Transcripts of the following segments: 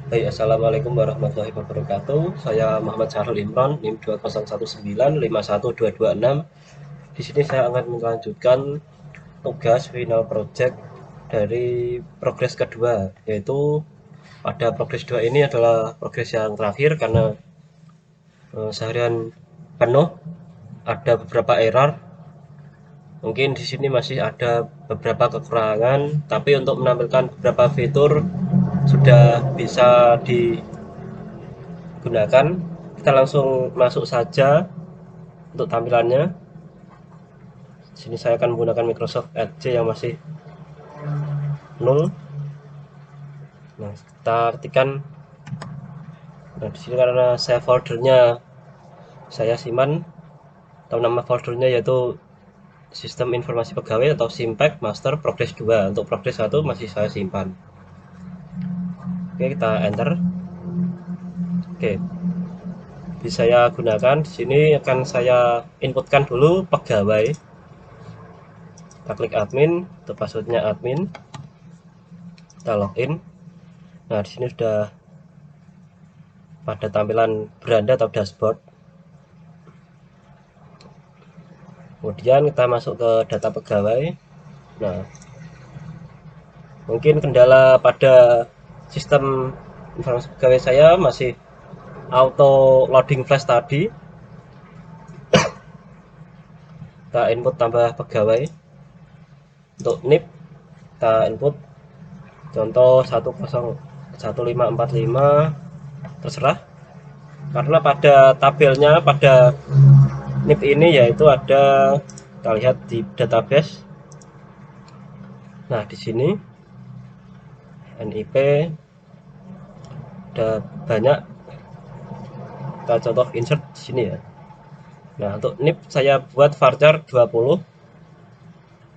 Baik, Assalamualaikum warahmatullahi wabarakatuh. Saya Muhammad Syahrul Imron, NIM 2019512226. Di sini saya akan melanjutkan tugas final project dari progres kedua, yaitu pada progres 2 ini adalah progres yang terakhir karena seharian penuh, ada beberapa error. Mungkin di sini masih ada beberapa kekurangan, tapi untuk menampilkan beberapa fitur sudah bisa digunakan. Kita langsung masuk saja untuk tampilannya. Di sini saya akan menggunakan Microsoft Edge yang masih nol. Nah, kita ketikkan. Nah, di sini karena saya foldernya saya simpan, atau nama foldernya yaitu Sistem Informasi Pegawai atau Simpek Master Progress 2. Untuk Progress 1 masih saya simpan. Oke, kita enter. Oke, bisa saya gunakan. Di sini akan saya inputkan dulu pegawai. Kita klik admin, untuk passwordnya admin. Kita login. Nah, di sini sudah pada tampilan beranda atau dashboard. Kemudian kita masuk ke data pegawai. Nah, mungkin kendala pada sistem informasi pegawai saya masih auto loading flash tadi. Kita input tambah pegawai. Untuk NIP kita input contoh 101545, terserah. Karena pada tabelnya pada NIP ini yaitu ada, kita lihat di database. Nah, di sini NIP ada banyak. Kita contoh insert di sini ya. Nah, untuk NIP saya buat varchar 20.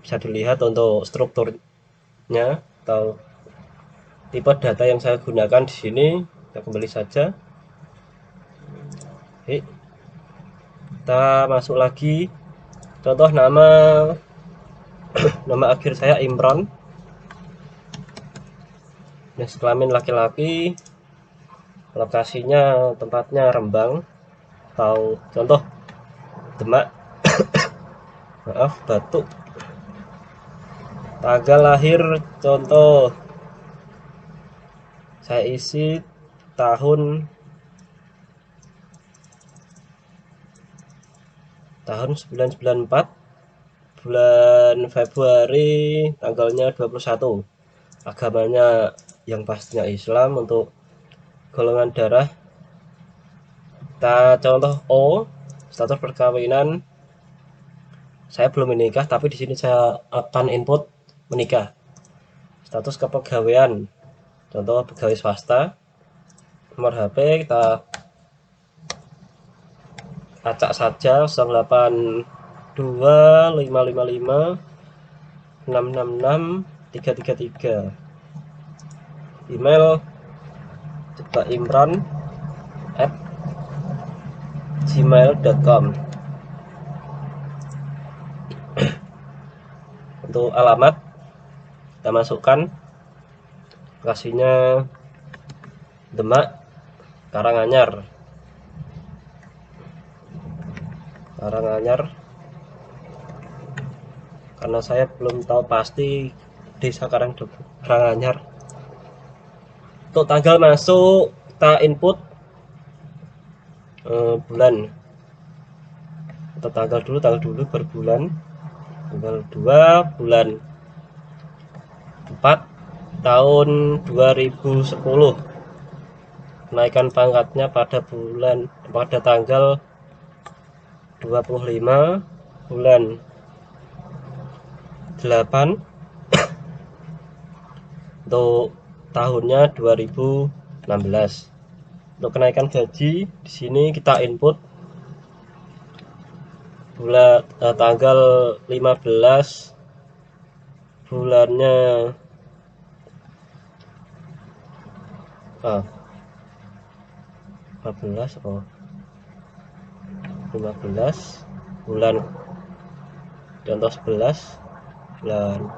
Bisa dilihat untuk strukturnya atau tipe data yang saya gunakan di sini. Kita kembali saja. Oke, kita masuk lagi. Contoh nama akhir saya Imron. Jenis kelamin laki-laki. Lokasinya tempatnya Rembang atau contoh Demak. Maaf, batuk. Tanggal lahir contoh saya isi tahun 1994, bulan Februari, tanggalnya 21. Agamanya yang pastinya Islam. Untuk golongan darah kita contoh O. Status perkawinan saya belum menikah, tapi di sini saya akan input menikah. Status kepegawaian contoh pegawai swasta. Nomor HP kita acak saja 082555 666 333. Email coba imran@gmail.com. Untuk alamat kita masukkan, lokasinya Demak, Karanganyar. Karena saya belum tahu pasti desa Karanganyar. Untuk tanggal masuk kita input bulan atau tanggal dulu per bulan. Tanggal 2 bulan 4 tahun 2010. Kenaikan pangkatnya pada tanggal 25 bulan 8. Untuk tahunnya 2016. Untuk kenaikan gaji di sini kita input tanggal 15 bulannya 15 atau 15 bulan contoh 11 bulan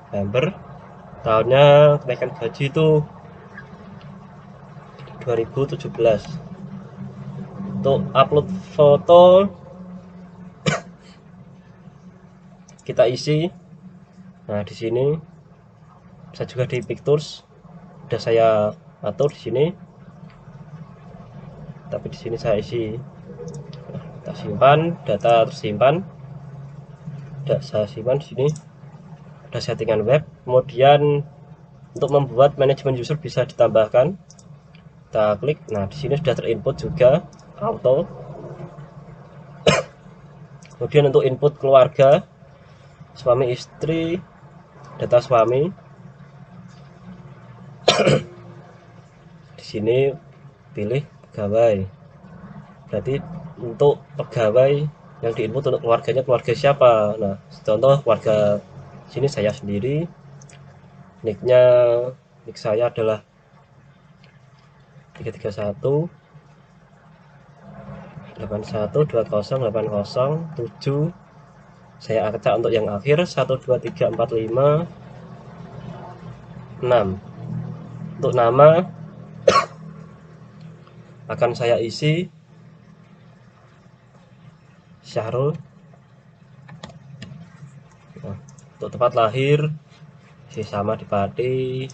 November. Tahunnya kenaikan gaji itu 2017. Untuk upload foto kita isi. Nah, di sini bisa juga di pictures. Sudah saya atur di sini. Tapi di sini saya isi. Nah, kita simpan, data tersimpan. Sudah saya simpan di sini. Ada settingan web. Kemudian untuk membuat manajemen user bisa ditambahkan. Kita klik. Nah, di sini sudah terinput juga auto. Kemudian untuk input keluarga, suami istri, data suami. Di sini pilih pegawai. Berarti untuk pegawai yang diinput untuk keluarganya keluarga siapa. Nah, contoh keluarga sini saya sendiri. Nick saya adalah 331 81208070. Saya acak untuk yang akhir 123456. Untuk nama akan saya isi Syahrul. Nah, untuk tempat lahir sama di Pati.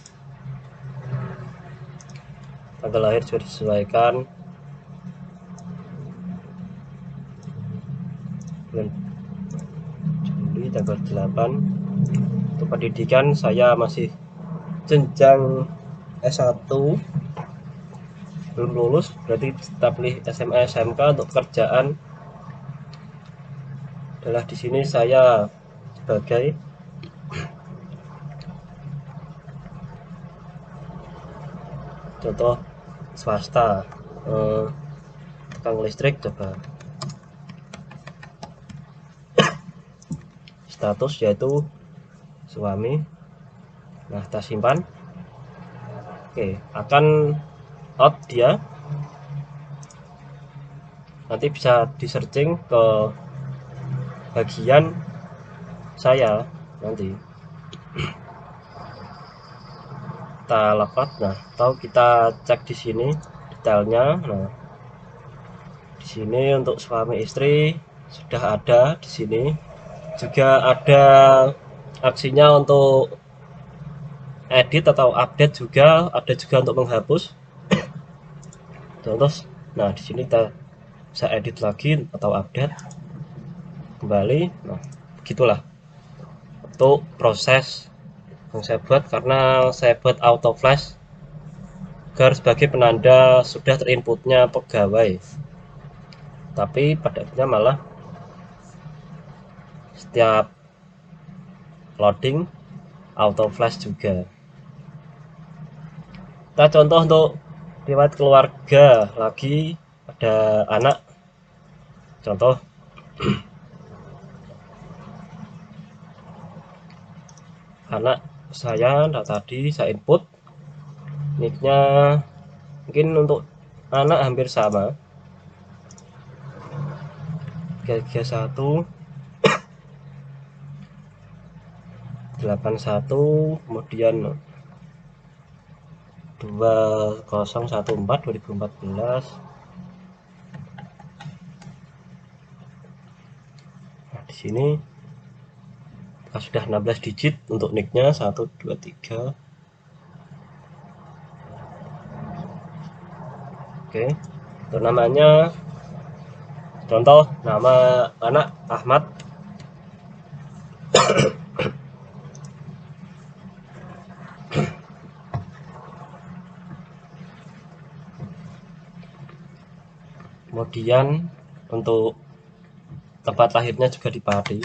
Tanggal lahir sudah disesuaikan, bulan Juli tanggal 8. Untuk pendidikan saya masih jenjang S1, belum lulus, berarti kita pilih SMA SMK. Untuk pekerjaan adalah di sini saya sebagai contoh swasta, tukang listrik. Coba status yaitu suami. Nah, kita simpan. Oke, akan out dia. Nanti bisa di searching ke bagian saya nanti. Kita lepas. Nah, atau kita cek di sini detailnya. Nah, di sini untuk suami istri sudah ada. Di sini juga ada aksinya untuk edit atau update, juga ada juga untuk menghapus. Contoh, nah di sini kita bisa edit lagi atau update kembali. Nah, begitulah untuk proses yang saya buat, karena saya buat auto flash agar sebagai penanda sudah terinputnya pegawai. Tapi pada akhirnya malah setiap loading auto flash juga. Kita contoh untuk riwayat keluarga lagi, ada anak. Contoh anak saya, tadi saya input nicknya, mungkin untuk anak hampir sama, 331 81, kemudian 2014 2014. Nah, di sini sudah 16 digit untuk nicknya 123. Oke, untuk namanya contoh nama anak Ahmad. Kemudian untuk tempat lahirnya juga di Pati.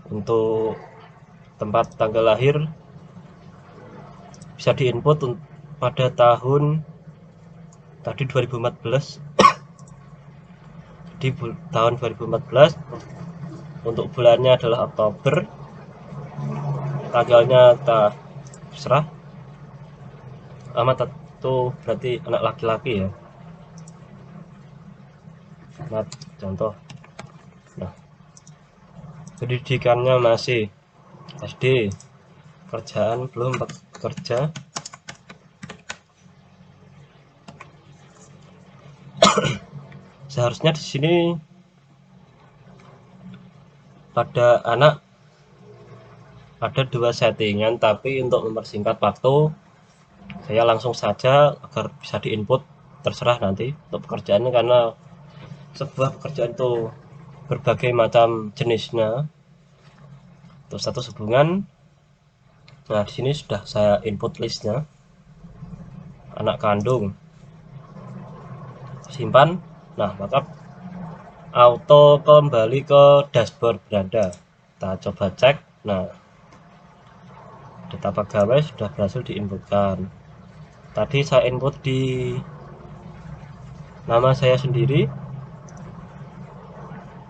Untuk tempat tanggal lahir bisa diinput pada tahun tadi 2014. Di tahun 2014 untuk bulannya adalah Oktober, tanggalnya tak terserah. Amat itu berarti anak laki-laki ya. Nah, contoh. Nah, pendidikannya masih SD, kerjaan belum bekerja. seharusnya di sini pada anak ada 2 settingan, tapi untuk mempersingkat waktu saya langsung saja agar bisa diinput, terserah nanti untuk pekerjaannya, karena sebuah pekerjaan itu berbagai macam jenisnya. Untuk status hubungan, nah di sini sudah saya input listnya, anak kandung, simpan. Nah, maka auto kembali ke dashboard beranda. Kita coba cek. Nah, data pegawai sudah berhasil diinputkan. Tadi saya input di nama saya sendiri.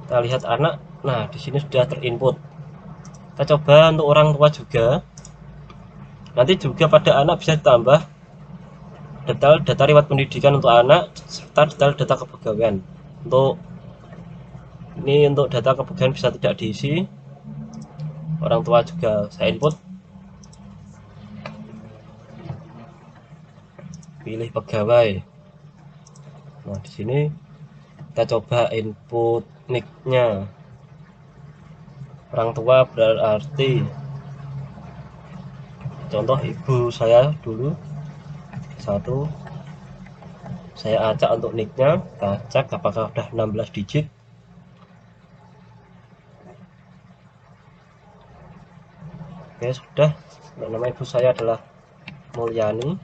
Kita lihat anak. Nah, di sini sudah terinput. Kita coba untuk orang tua juga. Nanti juga pada anak bisa ditambah detail data riwayat pendidikan untuk anak serta detail data kepegawaian. Untuk data kepegawaian bisa tidak diisi. Orang tua juga saya input. Pilih pegawai. Nah, di sini kita coba input nicknya. Orang tua berarti contoh ibu saya dulu. 1. Saya acak untuk nicknya. Kita cek apakah sudah 16 digit. Oke, sudah. Nama ibu saya adalah Mulyani.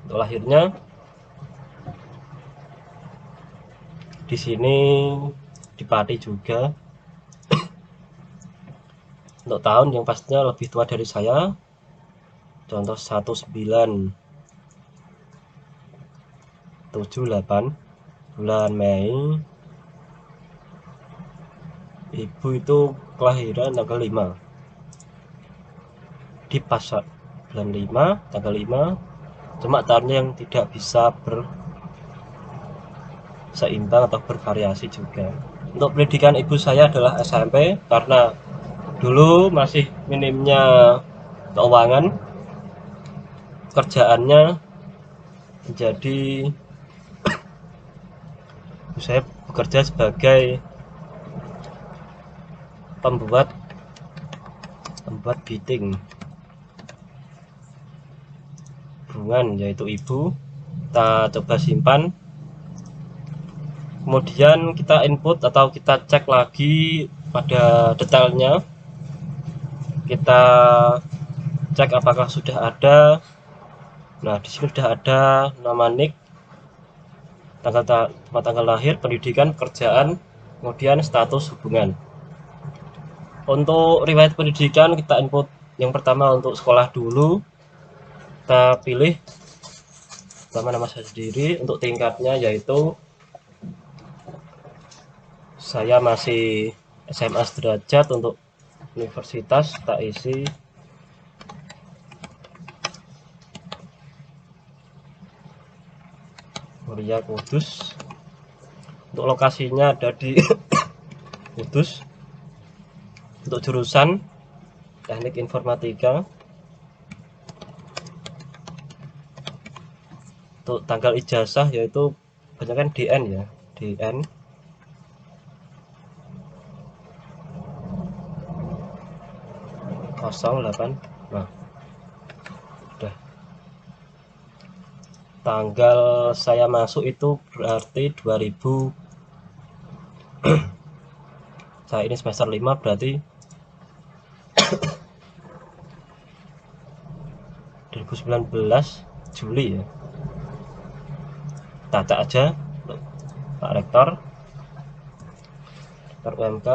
Untuk lahirnya di sini di Pati juga. Untuk tahun yang pastinya lebih tua dari saya. Contoh 1978 bulan Mei. Ibu itu kelahiran tanggal 5 di pas bulan 5 tanggal 5, cuma tahunnya yang tidak bisa berseimbang atau bervariasi juga. Untuk pendidikan ibu saya adalah SMP, karena dulu masih minimnya keuangan, kerjaannya menjadi saya bekerja sebagai pembuat bidding hubungan, yaitu ibu. Kita coba simpan, kemudian kita input atau kita cek lagi pada detailnya. Kita cek apakah sudah ada. Nah, di sini sudah ada nama nick, tanggal lahir, pendidikan, pekerjaan, kemudian status hubungan. Untuk riwayat pendidikan kita input yang pertama untuk sekolah dulu. Kita pilih nama saya sendiri. Untuk tingkatnya yaitu saya masih SMA sederajat. Untuk universitas kita isi Muria Kudus. Untuk lokasinya ada di Kudus. Untuk jurusan teknik informatika. Untuk tanggal ijazah yaitu kebanyakan DN ya, DN. (08). Nah, udah. Tanggal saya masuk itu berarti 2000. Saya ini semester 5, berarti 2019 Juli ya. Kita acak aja untuk Pak Rektor UMK.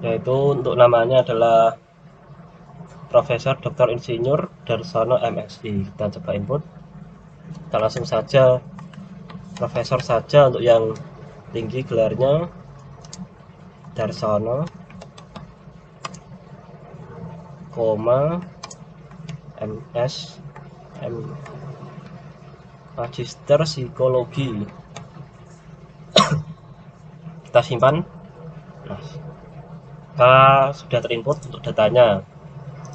Yaitu untuk namanya adalah Profesor Dr. Insinyur Darsono MSI. Kita coba input. Kita langsung saja profesor saja untuk yang tinggi gelarnya, Darsono, MS Magister Psikologi. kita simpan. Nah, kita sudah terinput untuk datanya.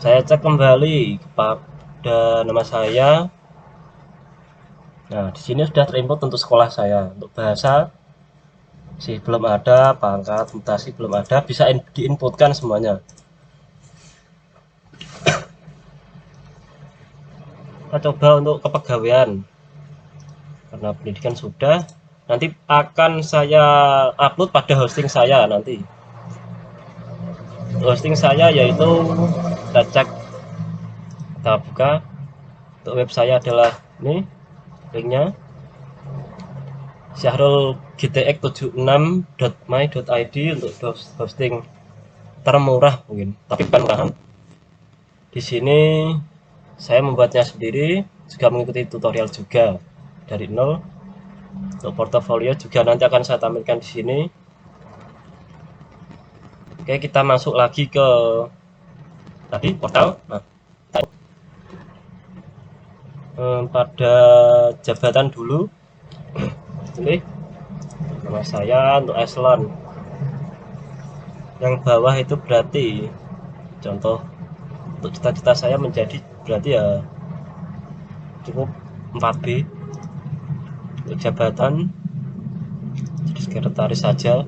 Saya cek kembali kepada nama saya. Nah, di sini sudah terinput untuk sekolah saya. Untuk bahasa sih belum ada, pangkat, mutasi belum ada, bisa diinputkan semuanya. Kita coba untuk kepegawaian. Karena pendidikan sudah, nanti akan saya upload pada hosting saya nanti. Hosting saya yaitu, kita cek, kita buka. Untuk web saya adalah ini linknya, syahrulgtx76.my.id untuk hosting termurah mungkin, tapi bukan murahan. Di sini saya membuatnya sendiri, juga mengikuti tutorial juga dari nol. Untuk portofolio juga nanti akan saya tampilkan di sini. Oke, kita masuk lagi ke tadi portal. Nah, pada jabatan dulu. Ini nama saya untuk eselon. Yang bawah itu berarti contoh untuk cita-cita saya menjadi, berarti ya cukup 4B. Untuk jabatan jadi sekretaris saja.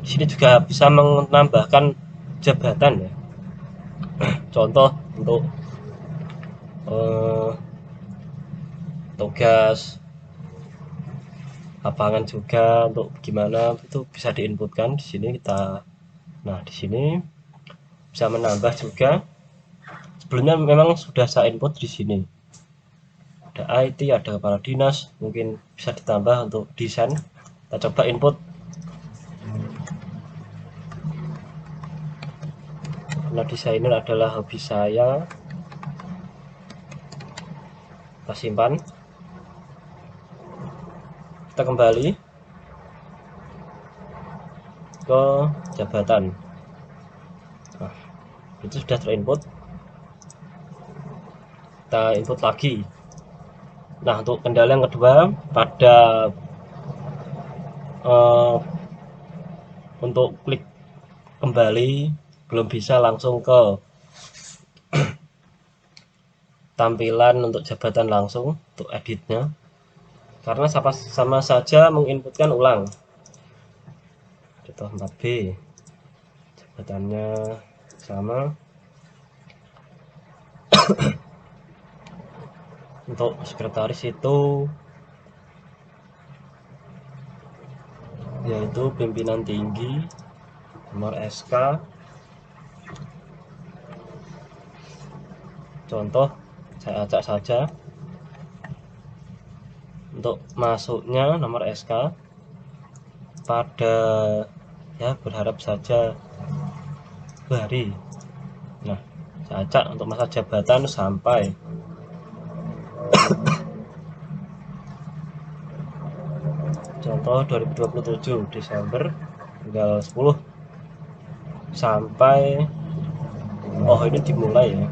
Di sini juga bisa menambahkan jabatan ya. Contoh untuk tugas lapangan juga, untuk gimana itu bisa diinputkan di sini kita. Nah, di sini bisa menambah juga. Sebelumnya memang sudah saya input di sini. Ada IT, ada kepala dinas, mungkin bisa ditambah untuk desain. Kita coba input. Karena desainer adalah hobi saya, kita simpan. Kita kembali ke jabatan. Nah, itu sudah terinput. Kita input lagi. Nah, untuk kendala yang kedua pada untuk klik kembali belum bisa langsung ke tampilan untuk jabatan langsung untuk editnya, karena sama saja menginputkan ulang. Contoh 4B, jabatannya sama. Untuk sekretaris itu yaitu pimpinan tinggi, nomor SK. Contoh saya acak saja. Untuk masuknya nomor SK pada, ya berharap saja hari. Nah, saya acak untuk masa jabatan sampai contoh 2027 Desember tanggal 10 sampai, oh ini dimulai ya.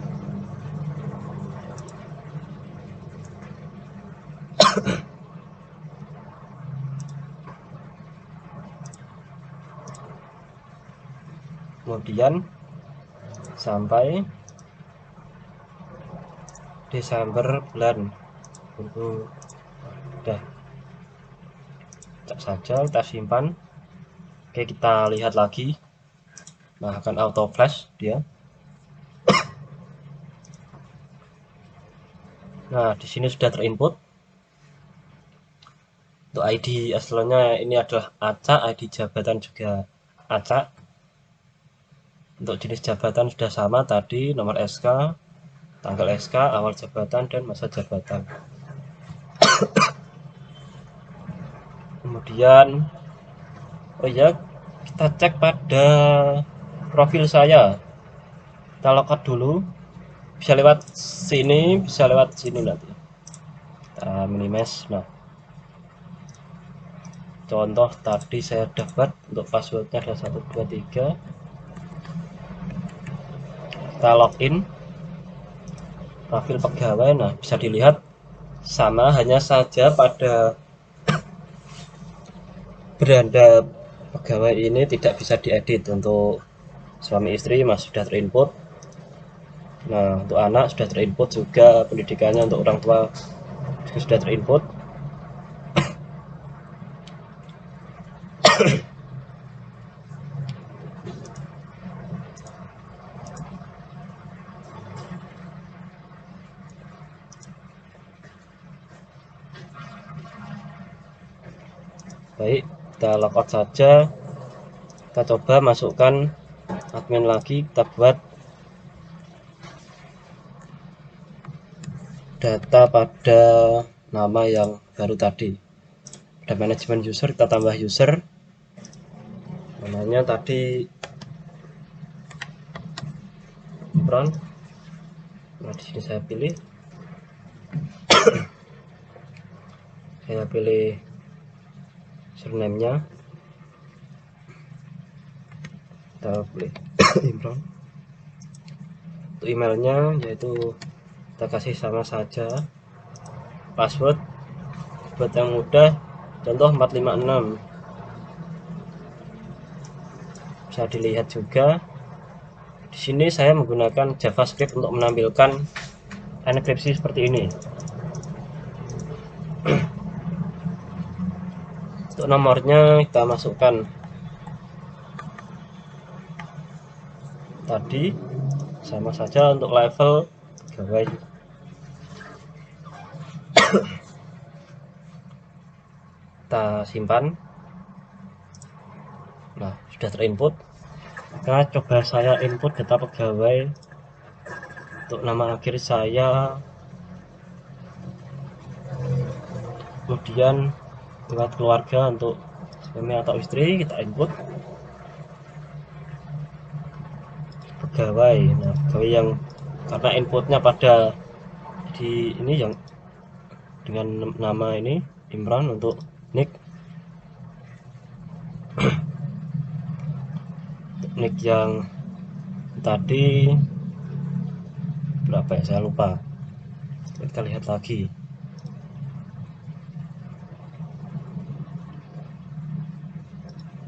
Kemudian sampai Desember bulan udah cek saja, kita simpan. Oke, kita lihat lagi. Nah, akan auto flash dia. Nah, di sini sudah terinput. Untuk ID eselonnya ini adalah acak, ID jabatan juga acak. Untuk jenis jabatan sudah sama tadi, nomor SK, tanggal SK, awal jabatan, dan masa jabatan. Kemudian, oh ya, kita cek pada profil saya. Kita logout dulu. Bisa lewat sini, bisa lewat sini nanti. Kita minimize. Nah, contoh tadi saya dapat untuk passwordnya adalah 123. Kita login profil pegawai. Nah, bisa dilihat sama, hanya saja pada beranda pegawai ini tidak bisa diedit. Untuk suami istri masih sudah terinput. Nah, untuk anak sudah terinput juga, pendidikannya untuk orang tua juga sudah terinput. Baik, kita logout saja. Kita coba masukkan admin lagi, kita buat data pada nama yang baru tadi. Pada manajemen user kita tambah user, namanya tadi Imran. Nah, di sini saya pilih surname-nya, kita pilih Imran. Untuk emailnya yaitu kita kasih sama saja. Password buat yang mudah, contoh 456. Bisa dilihat juga di sini saya menggunakan JavaScript untuk menampilkan enkripsi seperti ini. Untuk nomornya kita masukkan tadi, sama saja untuk level pegawai. Kita simpan. Nah, sudah terinput. Nah, coba saya input data pegawai. Untuk nama akhir saya, kemudian lewat keluarga untuk suami atau istri kita input. Pegawai, nah pegawai yang karena inputnya pada di ini yang dengan nama ini Imran. Untuk nick nick yang tadi berapa ya, saya lupa. Kita lihat lagi.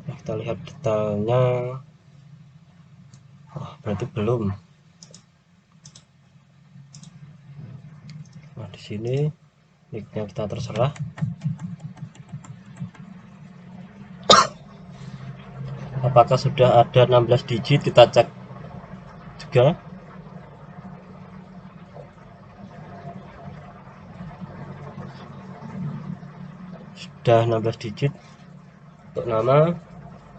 Nah, kita lihat detailnya. Oh, berarti belum. Nah, di sini nicknya kita terserah. Apakah sudah ada 16 digit, kita cek juga. Sudah 16 digit. Untuk nama,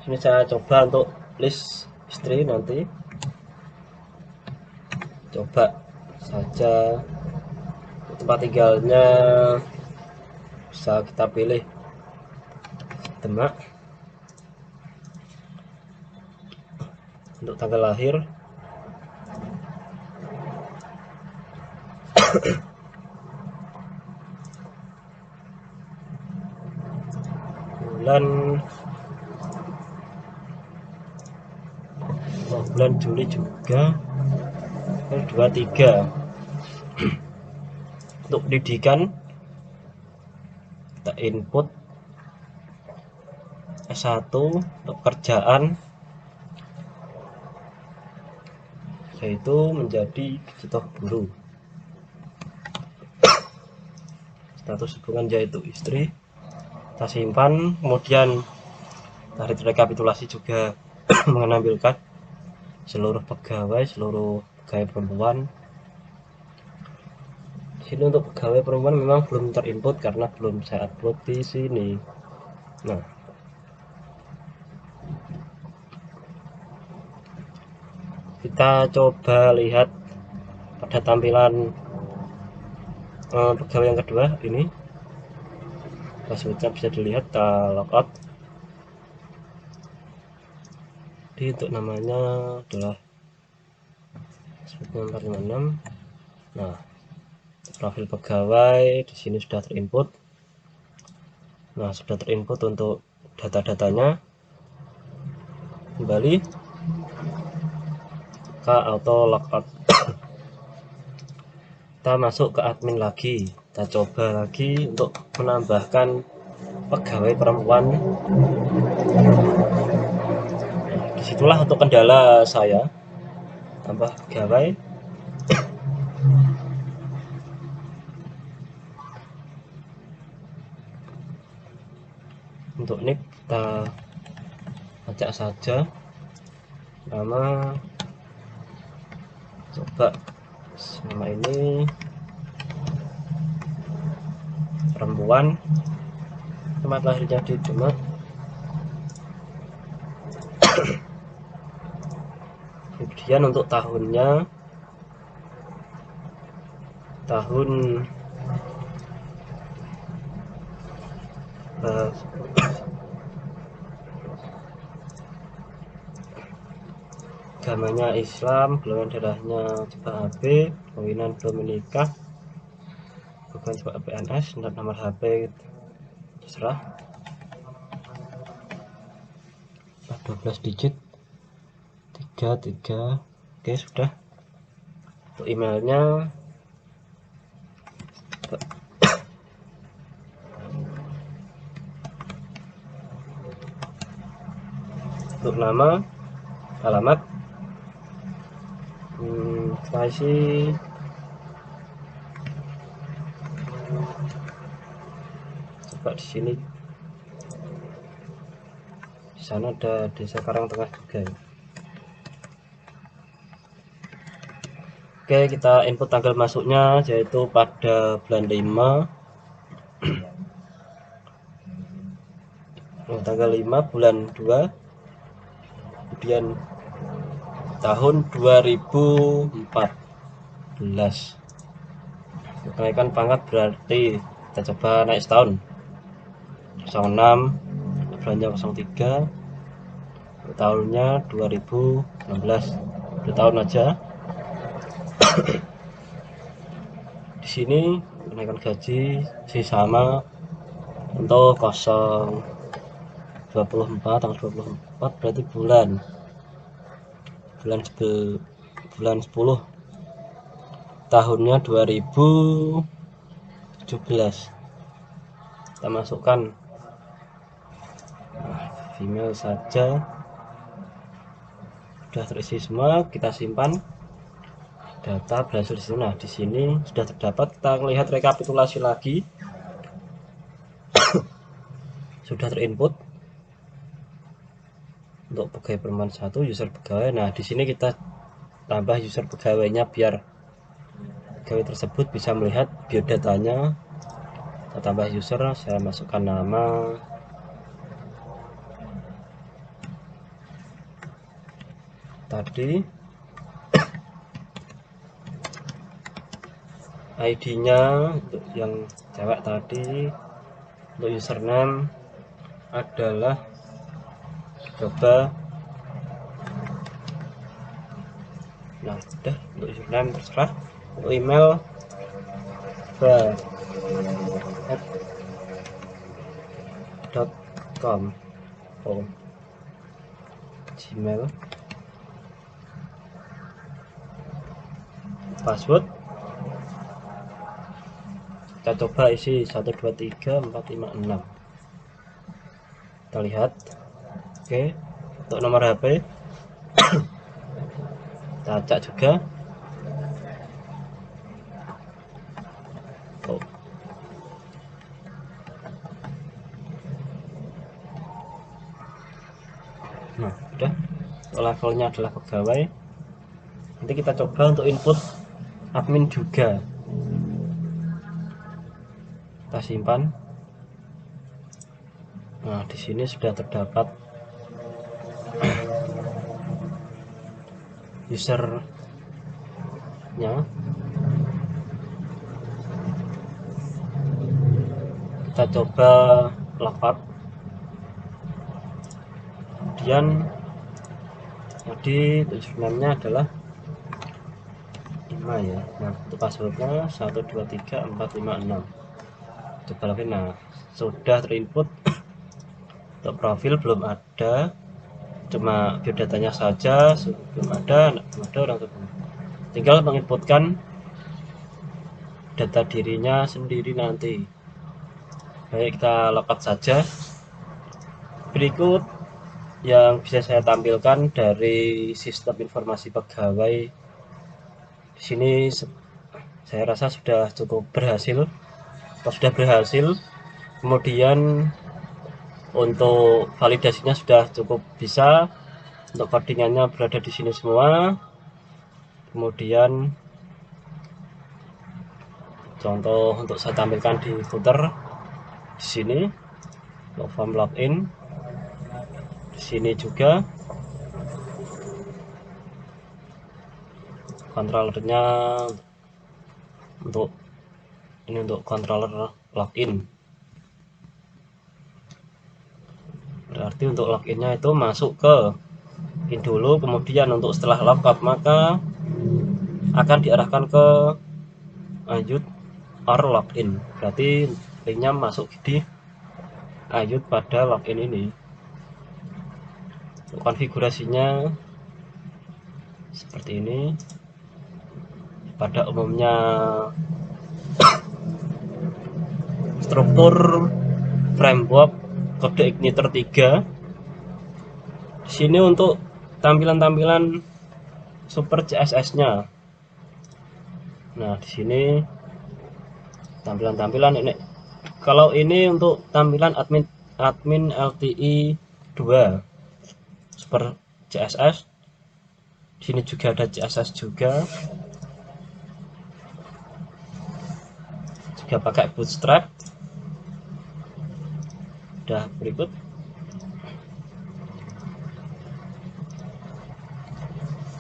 sini saya coba untuk list istri, nanti coba saja. Tempat tinggalnya bisa kita pilih Demak. Untuk tanggal lahir bulan Juli juga 23. Untuk pendidikan kita input S1. Untuk kerjaan yaitu menjadi contoh guru. Status hubungan yaitu istri, kita simpan. Kemudian dari rekapitulasi juga mengambilkan seluruh pegawai perempuan. Sini untuk pegawai perempuan memang belum terinput karena belum saya upload di sini. Nah, kita coba lihat pada tampilan pegawai yang kedua ini. Passwordnya bisa dilihat, kita logout. Jadi untuk namanya adalah 456. Nah, profil pegawai di sini sudah terinput. Nah, sudah terinput untuk data-datanya. Kembali ke auto logout. Kita masuk ke admin lagi, kita coba lagi untuk menambahkan pegawai perempuan. Disitulah untuk kendala saya, tambah pegawai. Untuk nick kita acak saja nama, coba nama ini perempuan, tempat lahirnya di Demak, kemudian untuk tahunnya tahun agamanya Islam, golongan darahnya coba AB, kawinan belum menikah, bukan coba PNS, nomor HP terserah, 12 digit 33. Oke, sudah. Untuk emailnya untuk nama, alamat, kita isi coba di sini. Di sana ada Desa Karangtengah juga. Oke, kita input tanggal masuknya yaitu pada bulan 5. Tanggal 5 bulan 2, kemudian tahun 2014. Kenaikan pangkat berarti kita coba naik setahun, 06, bulannya 03, tahunnya 2016, 2 tahun aja. Di sini kenaikan gaji masih sama untuk 024, tanggal 24 berarti bulan 10, tahunnya 2017. Kita masukkan email saja, sudah terisi semua. Kita simpan data berhasil di sini. Nah, di sini sudah terdapat. Kita lihat rekapitulasi lagi. Sudah terinput untuk pegawai perempuan 1, user pegawai. Nah, di sini kita tambah user pegawainya biar pegawai tersebut bisa melihat biodatanya. Kita tambah user, saya masukkan nama, tadi ID-nya untuk yang cewek tadi. Untuk username adalah coba. Nah, sudah. Untuk username terserah. Untuk email .com Gmail. Password kita coba isi 123456. Kita lihat. Oke, untuk nomor HP kita acak juga. Nah, udah. Levelnya adalah pegawai. Nanti kita coba untuk input admin juga. Kita simpan. Nah, di sini sudah terdapat usernya. Kita coba login. Kemudian tadi username-nya adalah 5 ya. Nah, untuk passwordnya 123456. Coba lagi. Nah, sudah terinput. Untuk profil belum ada, cuma biodatanya saja belum ada orang tersebut. Tinggal menginputkan data dirinya sendiri nanti. Baik, kita logout saja. Berikut yang bisa saya tampilkan dari sistem informasi pegawai. Di sini saya rasa sudah cukup berhasil. Kalau sudah berhasil, kemudian untuk validasinya sudah cukup bisa. Untuk codingannya berada di sini semua. Kemudian contoh untuk saya tampilkan di footer di sini, form login. Di sini juga controllernya untuk ini untuk controller login. Berarti untuk loginnya itu masuk ke in dulu, kemudian untuk setelah logout maka akan diarahkan ke ayut or login. Berarti linknya masuk di ayut pada login ini. Untuk konfigurasinya seperti ini. Pada umumnya struktur framework kode igniter 3. Di sini untuk tampilan-tampilan super CSS-nya. Nah, di sini tampilan-tampilan ini. Kalau ini untuk tampilan admin LTI 2 super CSS. Di sini juga ada CSS juga. Juga pakai Bootstrap. Udah, berikut.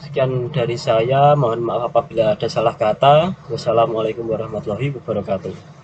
Sekian dari saya, mohon maaf apabila ada salah kata. Wassalamualaikum warahmatullahi wabarakatuh.